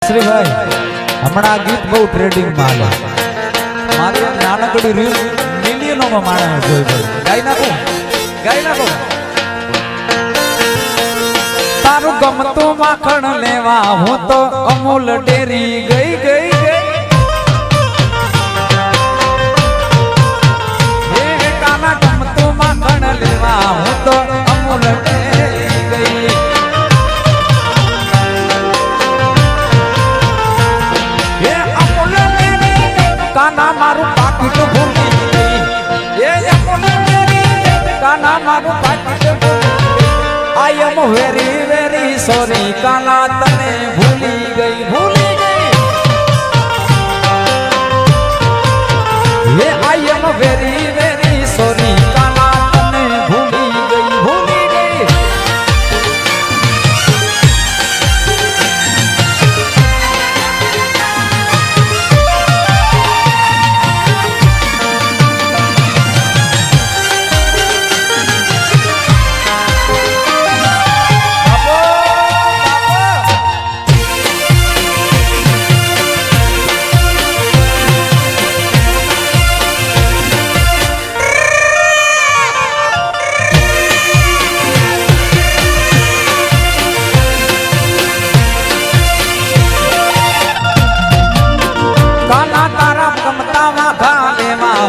श्री भाई हमणा गीत बहु ट्रेडिंग में हाले मारी नानकड़ी रील मिलियनों में माणे जोई भाई गाई नाखो तारू गमतो माखण लेवा हूं तो अमूल डेरी गई गई ये काना गमतो माखण लेवा हूं तो अमूल डेरी गई ये अमूल डेरी काना मारू पाकिट भूली गई ये अमूल डेरी काना मारू पाकिट भूली आई एम वेरी वेरी सॉरी काला तने भूली गई ये I am very very sorry काला तने भूली गई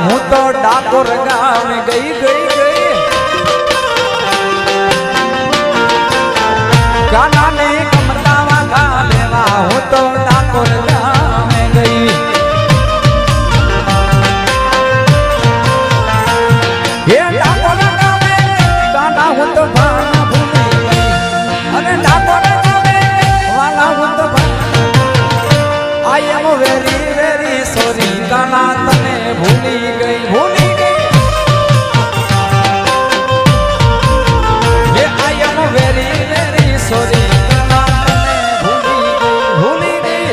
हूँ तो डाकोर गाँव में गई गाना ने कमतावा गा लेवा हूँ तो डाकोर गाँव में गई ये डाकोर गाँव में गाना हूँ तो भाना भूली गई अरे डाकोर गाँव में वाला हूँ तो भाना I am very very sorry गाना तने भूली गई ये I am very very sorry गाना तने भूली गई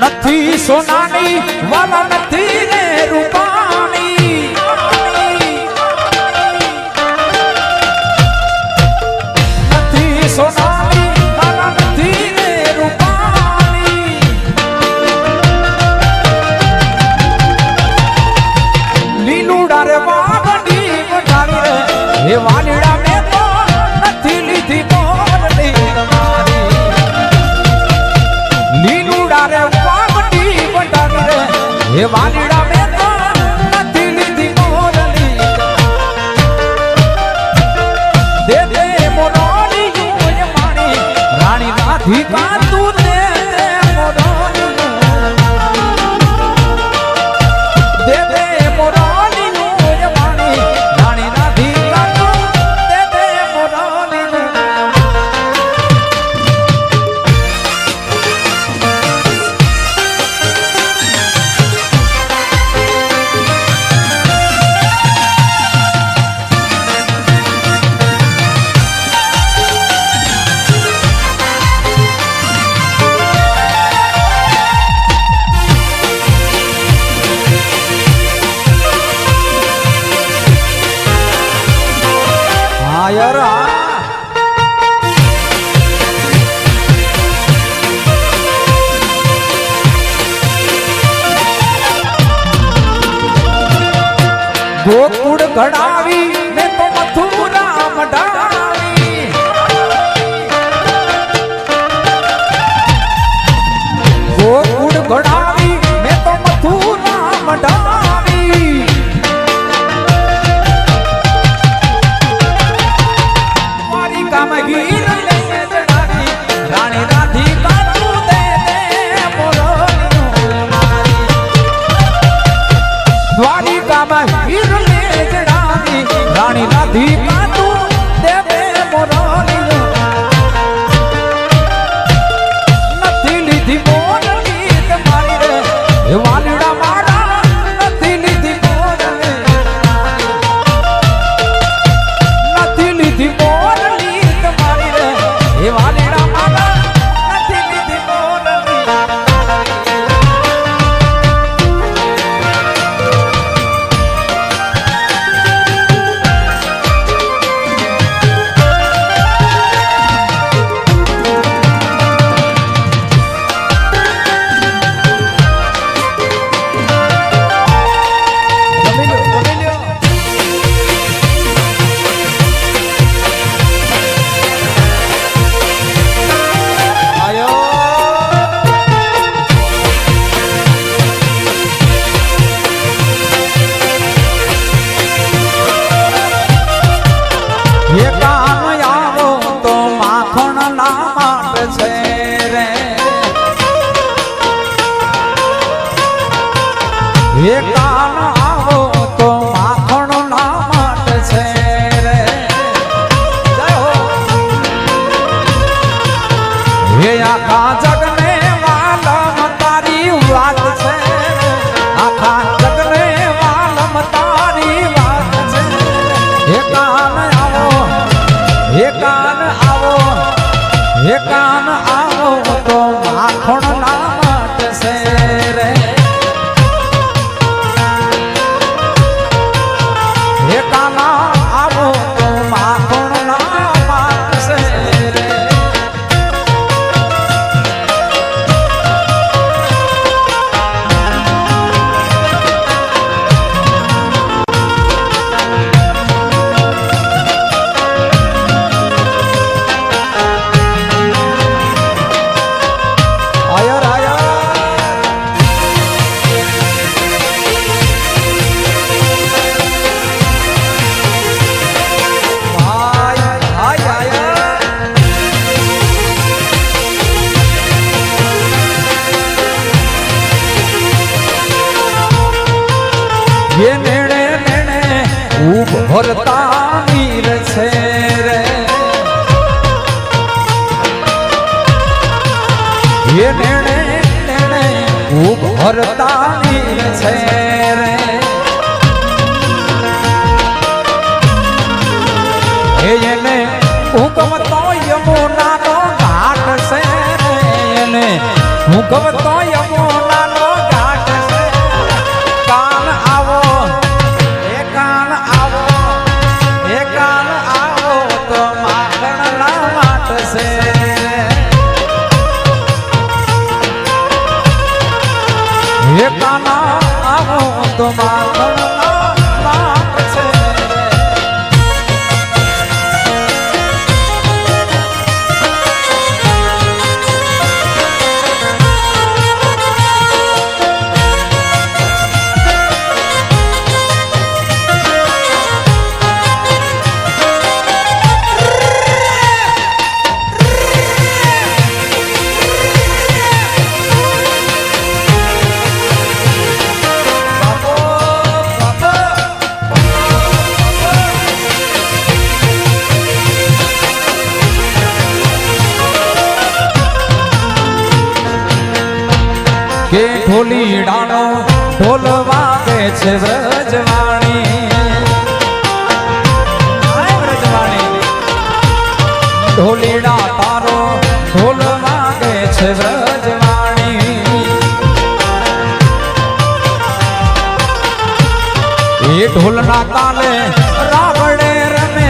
नथी सोनानी वाला नथी रे रूपानी नथी सोनानी वाला नथी रे रूपानी लीलूड़ा रे वागनी वठावी रे हे वालीड़ा में तो नथी लीधी मोरली तुम्हारी लीलूड़ा रे ये वालीड़ा में तो नथी लीधी मोरली दे दे मोरली ये माणी रानी राधी का तू दे दे मोरली दे दे मोरली ये माणी रानी राधी का तू दे दे मोरली गोकुड़ घड़ावी मैं तो मथुरा मडावी गोकुड़ घड़ावी मैं तो मथुरा मडावी मारी काम हीर ले जड़ावी रानी राधी का तू दे दे मोरली मारी द्वारी काम हीर ले जड़ावी રાધિકા તું દેવે મોરલીઓ નથી લીધી મોરલી તમારી રે એ વાલીડા મારા નથી લીધી મોરલી નથી લીધી મોરલી તમારી રે એ વાલીડા મારા નથી લીધી મોરલી એ કાન આવો તો માખણ ના માટે છે રે જય હો એ આખા જગને વાલમ તારી વાત છે આખા જગને વાલમ તારી વાત છે એ કાન આવો એ કાન આવો એ કાન આવો તો માખણ ના માટે છે રે આવો તો માખણ ના માગશે રે આયર આયર ये नेणे नेणे उभरता वीर छे रे ये नेणे नेणे उभरता वीर छे रे એને હુકમતો યમુનાનો ઘાટ છે રે એને હુકમતો યમુનાનો ઘાટ છે કાન આવો એ કાન આવો એ કાન આવો તો માખણ ના વાટ છે એ કાના આવો તો માખણ ના વાટ છે કે ઢોલીડાનો ઢોલ વાગે છે વ્રજવાણી ઢોલીડા તારો ઢોલ વાગે છે વ્રજવાણી એ ઢોલના તાલે રાવણે રમે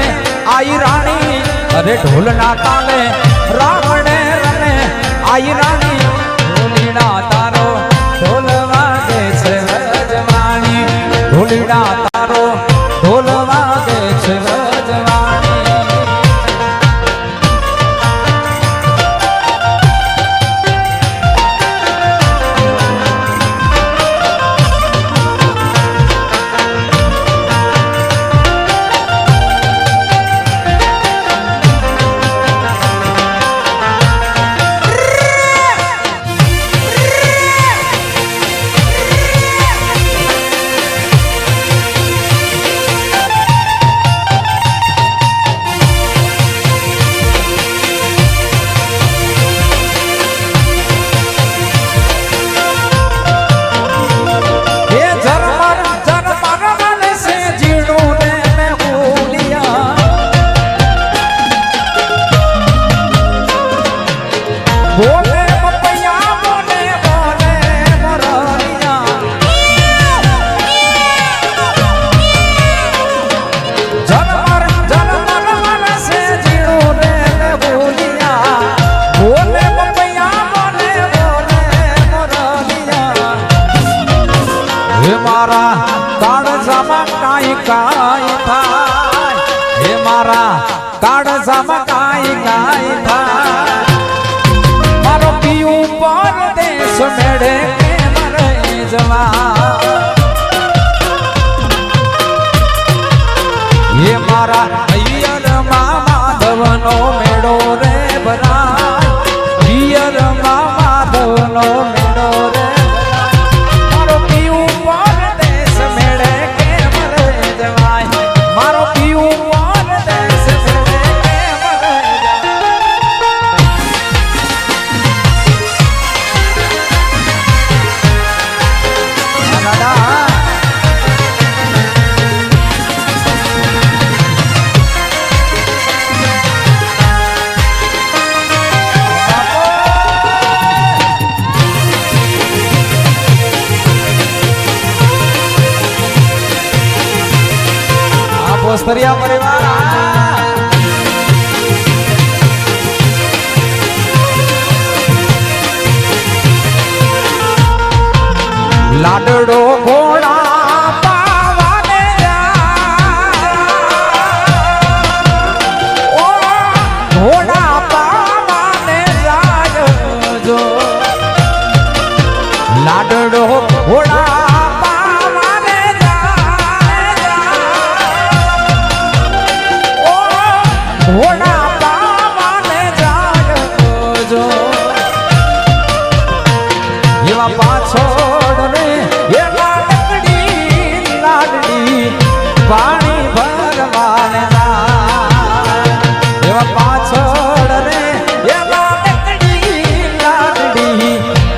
આઈ રાણી અરે ઢોલના તાલે રાવણે રમે આઈ રાણી ઢોલીડા તારો ઢોલ વાગે છે વ્રજવાણી ઢોલીડા તારો ઢોલ વાગે છે વ્રજવાણી હે મારા કાળજામાં કાઈ કાઈ થાય મારો પીયું પરદેશ મેળે કેમ રહી જવા હે મારા પિયરમાં માધવનો મેળો રે ભરાય પિયરમાં માધવનો મેળો રે મારો પીયું પરદેશ મેળે કેમ રહી જવાય મારો પીયું પરદેશ મેળે કેમ રહી જવાય પોસ્તરિયા પરિવાર લાડડો ઘોડા પાવાને ઓ ઘોડા પાવાને જાય જો લાડડો ઘોડા ઘોડા પાવાને જાય જો એવા પાછળ રે એ લાડડી પાણી ભરવાને જાય એવા પાછળ રે એ લાડડી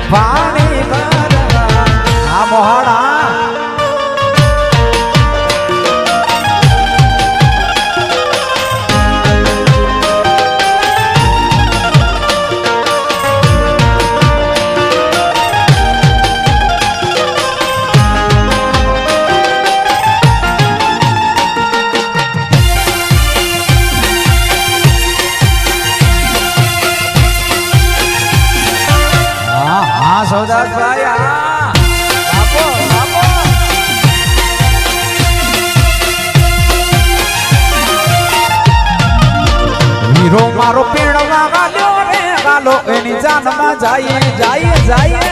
પાણી ભરવા આ મોહાડા સૌદાસભાઈ આપો આપો હીરો મારો પીણવા ગાલ્યો રે ગાલો એની જાનમાં જાય જાય જાય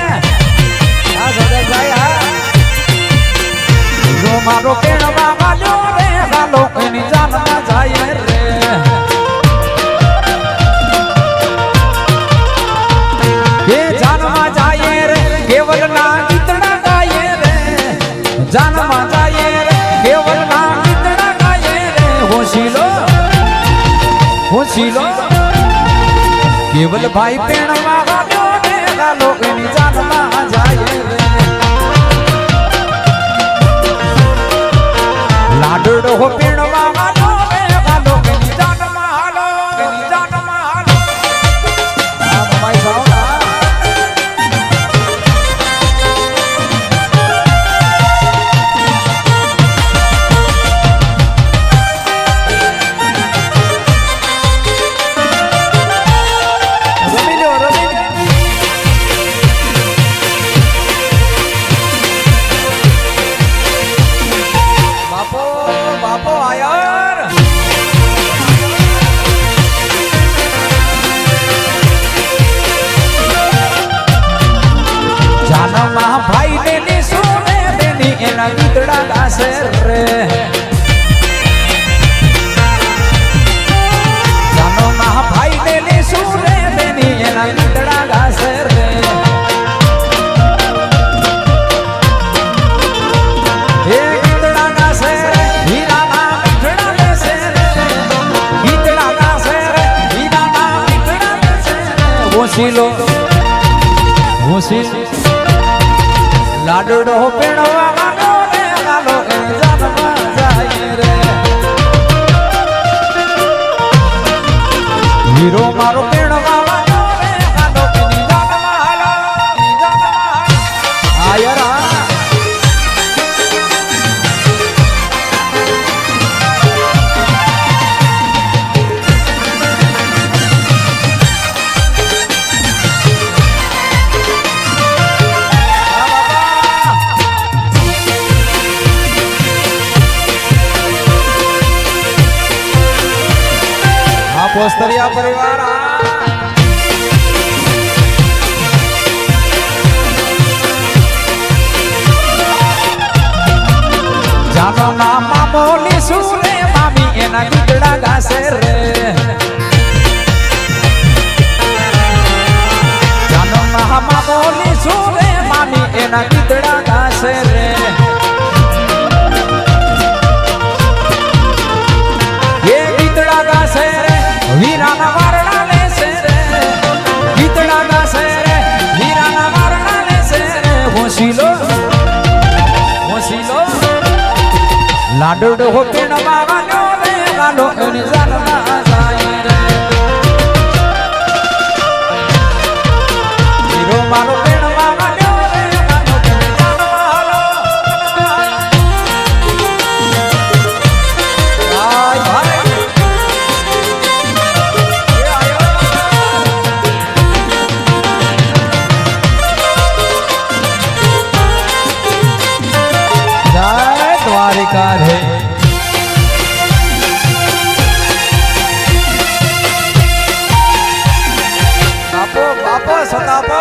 આ સૌદાસભાઈ હીરો મારો પીણવા ગાલ્યો રે ગાલો એની જાનમાં જાય રે એ જાનમાં જાય રે કેવલ ના ગીતડા ગાય રે જાનમાં જાય રે કેવલ ના ગીતડા ગાય રે હોશીલો કેવલ ભાઈ પેણવા ગાલ્યો ને ગાલો એની જાનમાં જાય રે લાડડો પેણવા ગાલ્યો ને ગાલો એની જાનમાં હાલો એની જાનમાં હાલો આ ભાઈ સાવડા ગીતડા ગાશે રે જાનો ના ભાઈ દેલી સુરે બેની એના ગીતડા ગાશે રે એ ગીતડા ગાશે હીરા ના ગીતડા ગાશે રે ગીતડા ગાશે રે હીરા ના ગીતડા ગાશે હોશીલો લાડડો પેણવા ગાલો એ જાનમાં જાય રે હીરો મારો પેણવા ગાલો રે ગાલો એની જાનમાં હાલો એની જાનમાં આયરા બાપો સ્તરિયા પરિવાર જાનો ના મામોલી સુરે મામી એના ગીતડા ગાશે રે જાનો ના મામોલી સુરે મામી એના ગીતડા ગાશે રે એ ગીતડા ગાશે રે વીરાના વારણા લેશે રે ગીતડા ગાશે રે વીરાના વારણા લેશે રે હોશીલો હોશીલો લાડુડો હો પીણ બાવાનો રે ગાલો એની જાનમાં જાય રે હીરો મારો પીણ બાવાનો રે ગાલો એની જાનવાલો આય ભાઈ એ આયો જય દ્વારિકા રે બાપો બાપો સતાપો